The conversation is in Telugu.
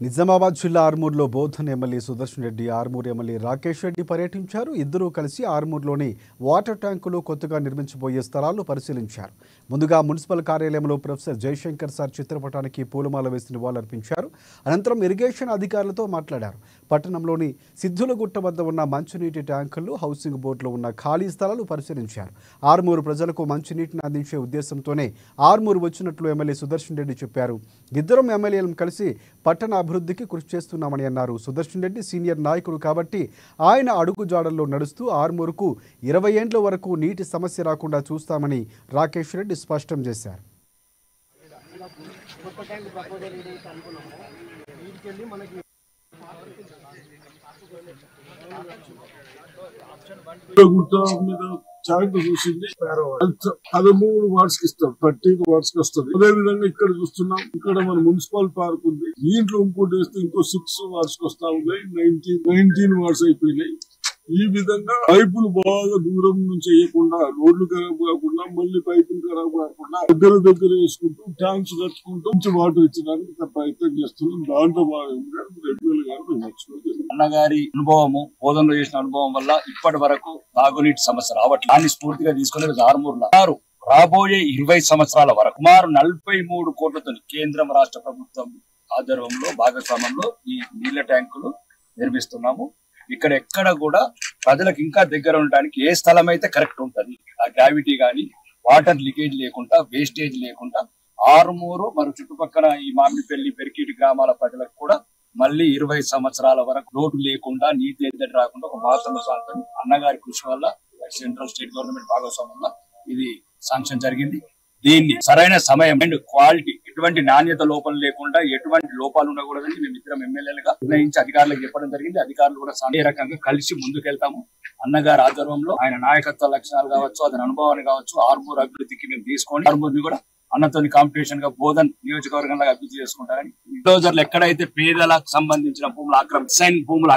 నిజామాబాద్ జిల్లా ఆర్మూర్లో బోధన్ ఎమ్మెల్యే సుదర్శన్ రెడ్డి, ఆర్మూర్ ఎమ్మెల్యే రాకేష్ రెడ్డి పర్యటించారు. ఇద్దరూ కలిసి ఆర్మూర్లోని వాటర్ ట్యాంకులు కొత్తగా నిర్మించబోయే స్థలాలను పరిశీలించారు. ముందుగా మున్సిపల్ కార్యాలయంలో ప్రొఫెసర్ జయశంకర్ సార్ చిత్రపటానికి పూలమాల వేసి నివాళులర్పించారు. అనంతరం ఇరిగేషన్ అధికారులతో మాట్లాడారు. పట్టణంలోని సిద్ధులగుట్ట వద్ద ఉన్న మంచినీటి ట్యాంకులు, హౌసింగ్ బోర్డులో ఉన్న ఖాళీ స్థలాలు పరిశీలించారు. ఆర్మూరు ప్రజలకు మంచినీటిని అందించే ఉద్దేశంతోనే ఆర్మూరు వచ్చినట్లు ఎమ్మెల్యే సుదర్శన్ రెడ్డి చెప్పారు. ఇద్దరం ఎమ్మెల్యేలను కలిసి పట్టణ అభివృద్ధికి కృషి చేస్తున్నామని అన్నారు. సుదర్శన్ రెడ్డి సీనియర్ నాయకుడు కాబట్టి ఆయన అడుగుజాడల్లో నడుస్తూ ఆర్మూరుకు 20 ఏండ్ల వరకు నీటి సమస్య రాకుండా చూస్తామని రాకేష్ రెడ్డి స్పష్టం చేశారు. చార్ట్ చూసింది 13 వార్డ్స్ కి ఇస్తాం, 13 వార్డ్స్ కి వస్తుంది. అదే విధంగా ఇక్కడ చూస్తున్నాం, ఇక్కడ మన మున్సిపల్ పార్క్ ఉంది. దీంట్లో ఇంకోటి వేస్తే ఇంకో 6 వార్డ్స్ కి వస్తా ఉన్నాయి. 19 వార్డ్స్ అయిపోయినాయి. ఈ విధంగా పైపులు బాగా దూరం నుంచి వేయకుండా, రోడ్లు ఖరాబ్ కాకుండా, మళ్ళీ పైపులు ఖరాబ్ కాకుండా దగ్గర వేసుకుంటూ ట్యాంక్స్ కట్టుకుంటూ మంచి వాటర్ ఇచ్చడానికి ప్రయత్నం చేస్తున్నాం. దాంట్లో భాగంగా ఎమ్మెల్యే గారు అన్నగారి అనుభవము, బోధనలో చేసిన అనుభవం వల్ల ఇప్పటి వరకు తాగునీటి సమస్య రావట్లేదు. దాన్ని స్ఫూర్తిగా తీసుకుని ఆర్మూర్లో రాబోయే 20 సంవత్సరాల వరకు సుమారు 43 కోట్లతో కేంద్రం, రాష్ట్ర ప్రభుత్వం ఆధ్వర్యంలో భాగస్వామ్యంలో ఈ నీళ్ల ట్యాంకులు నిర్మిస్తున్నాము. ఇక్కడ ఎక్కడ కూడా ప్రజలకు ఇంకా దగ్గర ఉండడానికి ఏ స్థలం అయితే కరెక్ట్ ఉంటది, ఆ గ్రావిటీ గానీ, వాటర్ లీకేజ్ లేకుండా, వేస్టేజ్ లేకుండా ఆర్మూరు మరియు చుట్టుపక్కల ఈ మామిడిపల్లి, పెరికిటి గ్రామాల ప్రజలకు కూడా మళ్ళీ 20 సంవత్సరాల వరకు రోడ్డు లేకుండా, నీటి ఎద్దడి రాకుండా ఒక మాత్రమ ప్రాంతం అన్నగారి కృషి వల్ల, సెంట్రల్ స్టేట్ గవర్నమెంట్ భాగస్వామ్యంలో ఇది శాంక్షన్ జరిగింది. దీన్ని సరైన సమయం అండ్ క్వాలిటీ, ఎటువంటి నాణ్యత లోపం లేకుండా, ఎటువంటి లోపాలు ఉండకూడదని మేము ఇద్దరం ఎమ్మెల్యేలుగా నిర్ణయించి అధికారులకు చెప్పడం జరిగింది. అధికారులు కూడా ఏ రకంగా కలిసి ముందుకెళ్తాము. అన్నగారి ఆధ్వర్యంలో ఆయన నాయకత్వ లక్షణాలు కావచ్చు, అతని అనుభవాన్ని కావచ్చు, ఆర్మూర్ అభివృద్ధికి మేము తీసుకొని ఆర్మూర్ ని కూడా అన్నతోని కాంపిటీషన్ గా బోధన్ నియోజకవర్గంలో అభివృద్ధి చేసుకుంటారని. డోజర్లు ఎక్కడైతే పేదలకు సంబంధించిన భూములు భూములు